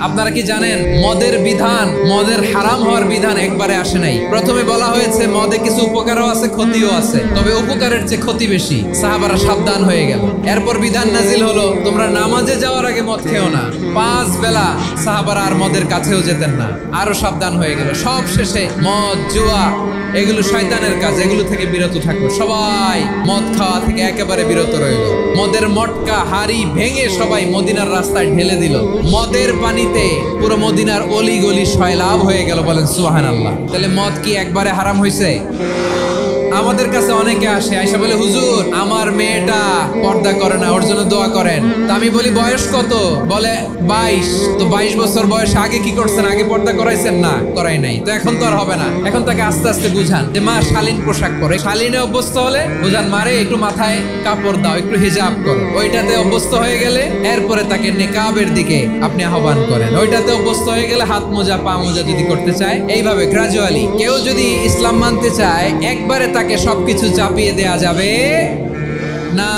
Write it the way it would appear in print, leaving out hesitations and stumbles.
আপনারা কি জানেন মদের বিধান, মদের হারাম হওয়ার বিধান একবারে আসে নাই। প্রথমে বলা হয়েছে মদে কিছু উপকারও আছে, ক্ষতিও আছে, তবে উপকারের চেয়ে ক্ষতি বেশি। সাহাবারা সাবধান হয়ে গেল। এরপর বিধান নাজিল হলো, তোমরা নামাজে যাওয়ার আগে মদ খেও না। 5 বেলা সাহাবারা আর মদের কাছেও যেতেন না, আরো সাবধান হয়ে গেল। সব শেষে মদ, জুয়া এগুলো শয়তানের কাজ, এগুলো থেকে বিরত থাকলো। সবাই মদ খাওয়া থেকে একেবারে বিরত রইল। মদের মটকা হাড়ি ভেঙে সবাই মদিনার রাস্তায় ঢেলে দিল। মদের পানিতে পুরো মদিনার অলি গলি সয়লাভ হয়ে গেল। বলেন সুবহানাল্লাহ। তাহলে মদ কি একবারে হারাম হয়েছে? আমাদের কাছে অনেকে আসে, আয়সা বলে, হুজুর আমার মেয়েটা পর্দা করে না, ওর জন্য দোয়া করেন। তা আমি বলি বয়স কত? বলে 22। তো 22 বছর বয়স আগে কি করছেন? আগে পর্দা করাইছেন? না, করাই নাই। তো এখন তো আর হবে না। এখন তাকে আস্তে আস্তে বুঝান যে মা শালীন পোশাক পরে, শালীনে অভ্যস্ত হলে বুঝান মারে একটু মাথায় কাপড় দাও, একটু হিজাব করো। ওইটাতে অভ্যস্ত হয়ে গেলে এরপরে তাকে নেকাবের দিকে আপনি আহ্বান করেন। ওইটাতে অভ্যস্ত হয়ে গেলে হাত মোজা পা মোজা যদি করতে চায়, এইভাবে গ্রাজুয়ালি। কেউ যদি ইসলাম মানতে চায় একবারে তাকে সবকিছু চাপিয়ে দেয়া যাবে না।